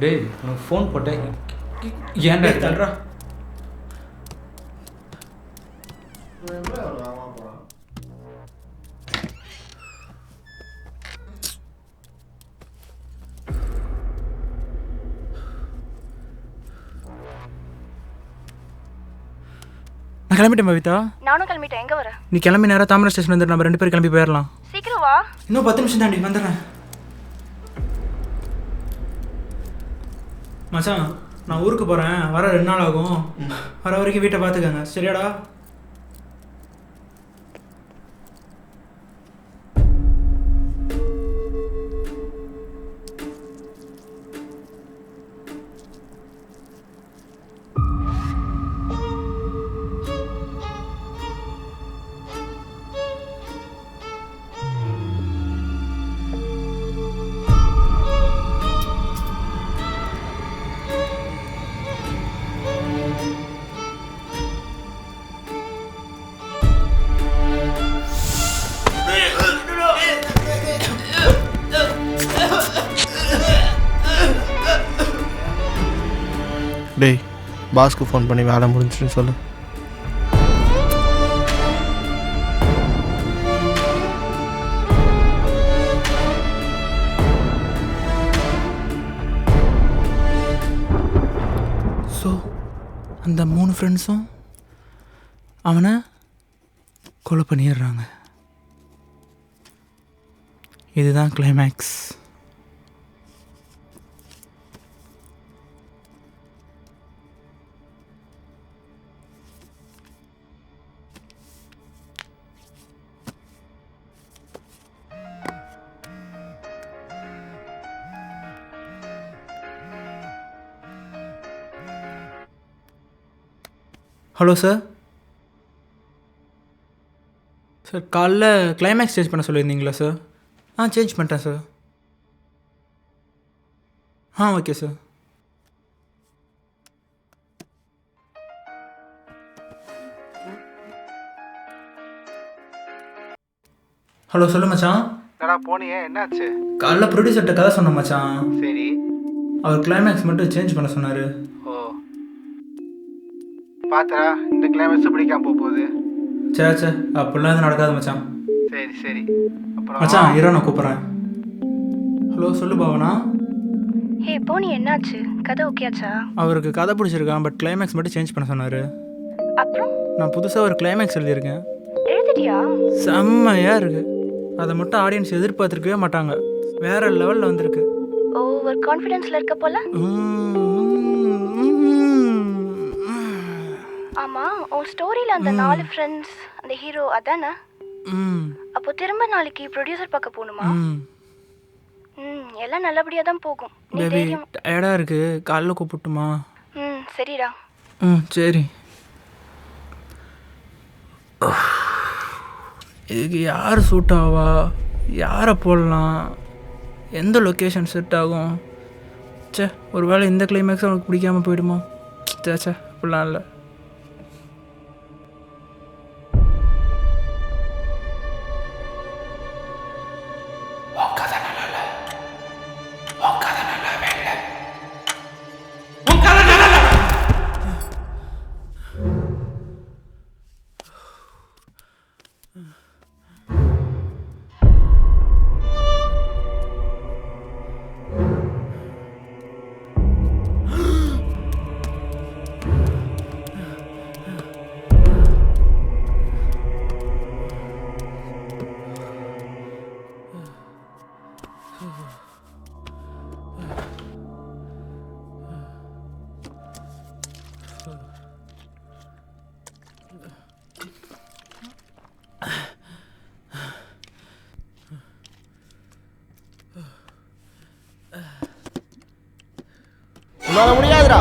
டேய் உனக்கு ஃபோன் போட்டேன் ஏன்டா தள்ளுறா நான் கிளம்பிட்டேன் பவிதா. நானும் கிளம்பிட்டேன். எங்க வர? நீ கிளம்பி நேரம் தாமரை ஸ்டேஷன் வந்துட்டு நம்ம 2 பேரும் கிளம்பி போயிடலாம். சீக்கிரம் வா. இன்னும் 10 நிமிஷம் தாண்டி வந்துடுறேன். மச்சான் நான் ஊருக்கு போகிறேன், வர 2 நாள் ஆகும். வர வரைக்கும் வீட்டை பார்த்துக்கங்க, சரியாடா? டேய் பாஸ்க்கு ஃபோன் பண்ணி வேலை முடிஞ்சுன்னு சொல்லு. ஸோ அந்த 3 ஃப்ரெண்ட்ஸும் அவனை கொலை பண்ணிடுறாங்க. இதுதான் கிளைமேக்ஸ். Hello sir. சார் காலைல கிளைமேக்ஸ் சேஞ்ச் பண்ண சொல்லியிருந்தீங்களா சார்? சேஞ்ச் பண்ணிட்டேன் சார். Okay sir. ஹலோ சொல்லு மச்சான். என்னடா போனியே, என்னாச்சு? காலைல ப்ரொடியூசர்கிட்ட கதை சொன்னேன் மச்சான். சரி. அவர் கிளைமேக்ஸ் மட்டும் சேஞ்ச் பண்ண சொன்னார். ஓ பார்த்தா இந்த கிளைமேக்ஸ் பிடிக்காம போகுது. சே அப்படிலாம் எதுவும் நடக்காது மச்சான். சரி சரி. அப்புறம் மச்சான் இரோ நான் கூப்பிட்றேன். ஹலோ சொல்லு பாவனா. ஹே போனி, என்னாச்சு? கதை ஓகேயாச்சா? அவருக்கு கதை பிடிச்சிருக்கான், பட் கிளைமேக்ஸ் மட்டும் சேஞ்ச் பண்ண சொன்னார். அப்புறம் நான் புதுசாக ஒரு கிளைமேக்ஸ் எழுதியிருக்கேன். எழுதிட்டியா? செம்மையாக இருக்குது. அதை மட்டும் ஆடியன்ஸ் எதிர்பார்த்துருக்கவே மாட்டாங்க. வேற லெவலில் வந்திருக்கு. ஓவர் கான்ஃபிடென்ஸ்ல இருக்க போல. ஆமா, உன் ஸ்டோரியில அந்த 4 ஃப்ரெண்ட்ஸ் அந்த ஹீரோ அதானே? அப்போ திரும்ப நாளைக்கு ப்ரொடியூசர் பார்க்க போகணுமா? எல்லாம் நல்லபடியா தான் போகும். நீ பேபி தைரியம். டயர்டாக இருக்குது, காலைல கூப்பிட்டுமா? சரிடா. சரி. இதுக்கு யார் சூட் ஆவா, யாரை போடலாம், எந்த லொக்கேஷன் செட் ஆகும்? ஒரு வேளை இந்த கிளைமேக்ஸ் அவனுக்கு பிடிக்காமல் போயிடுமா? அப்படிலாம் இல்லை. உன்னால முடியாதுடா.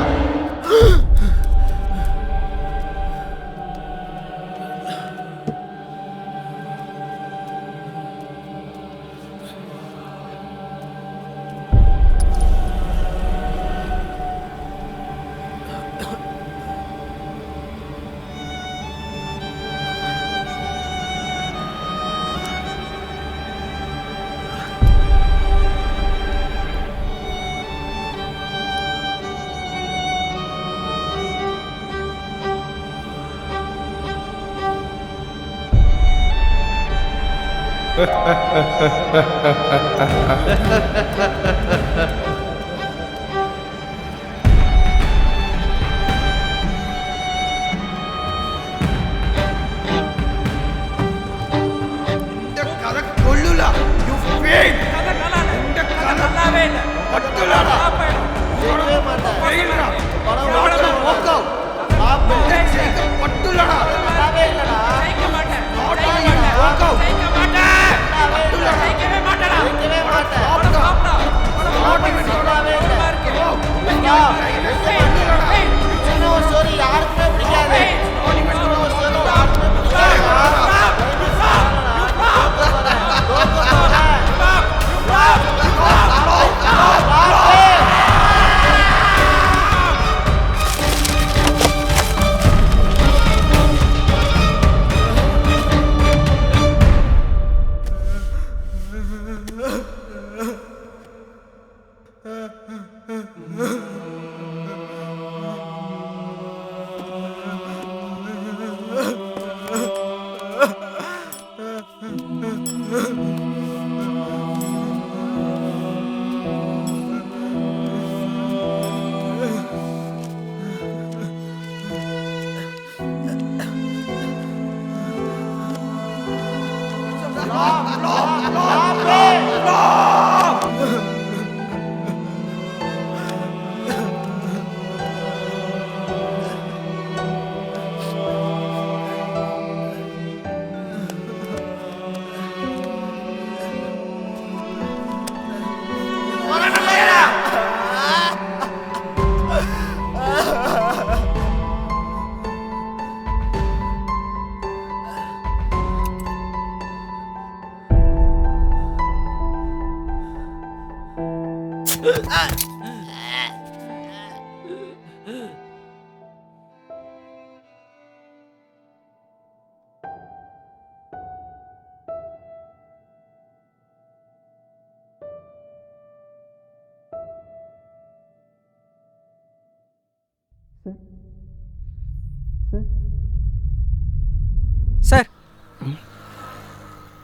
சார்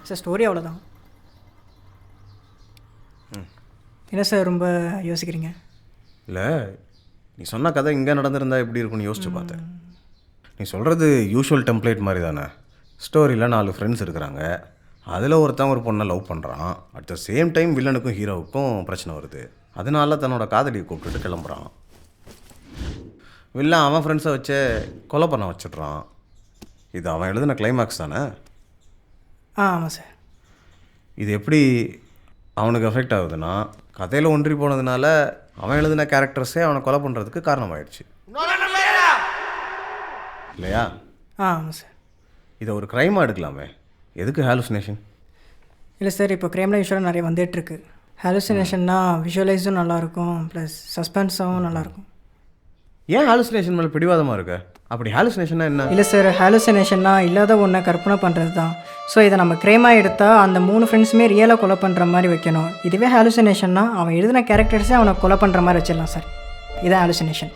சார் ஸ்டோரி அவ்வளோதான். என்ன சார் ரொம்ப யோசிக்கிறீங்க? இல்லை, நீ சொன்ன கதை இங்கே நடந்திருந்தா எப்படி இருக்குன்னு யோசிச்சு பார்த்தேன். நீ சொல்கிறது யூஷுவல் டெம்ப்ளேட் மாதிரி தானே. ஸ்டோரியில் 4 ஃப்ரெண்ட்ஸ் இருக்கிறாங்க, அதில் ஒருத்தன் ஒரு பொண்ணை லவ் பண்ணுறான். அட் த சேம் டைம் வில்லனுக்கும் ஹீரோவுக்கும் பிரச்சனை வருது. அதனால தன்னோட காதலியை கூப்பிட்டுட்டு கிளம்புறான். வில்லன் அவன் ஃப்ரெண்ட்ஸை வச்சு கொலை பண்ண வச்சிடுறான். இது அவன் எழுதின கிளைமேக்ஸ் தானே? ஆமாம் சார். இது எப்படி அவனுக்கு எஃபெக்ட் ஆகுதுன்னா, கதையில் ஒன்றி போனதுனால அவன் எழுதின கேரக்டர்ஸே அவனை கொலை பண்ணுறதுக்கு காரணமாயிடுச்சு இல்லையா? ஆமாம் சார். இதை ஒரு க்ரைமாக எடுக்கலாமே, எதுக்கு ஹாலுசினேஷன்? இல்லை சார், இப்போ க்ரைமில் யூஸ்வலாக நிறைய வந்துட்டுருக்கு. ஹாலுசினேஷன்னா விஷுவலைஸும் நல்லாயிருக்கும், ப்ளஸ் சஸ்பென்ஸாகவும் நல்லாயிருக்கும். ஏன் ஹாலுசினேஷன் மேலே பிடிவாதமாக இருக்க? அப்படி ஹாலுசினேஷன்னா என்ன? இல்லை சார், ஹாலுசினேஷன்னா இல்லாத ஒன்றை கற்பனை பண்ணுறது தான். ஸோ இதை நம்ம க்ரைமாக எடுத்தால் அந்த 3 ஃப்ரெண்ட்ஸுமே ரியலாக கொலை பண்ணுற மாதிரி வைக்கணும். இதுவே ஹாலுசினேஷன்னா அவன் எழுதின கேரக்டர்ஸே அவனை கொலை பண்ணுற மாதிரி வச்சிடலாம் சார். இதுதான் ஹாலுசினேஷன்.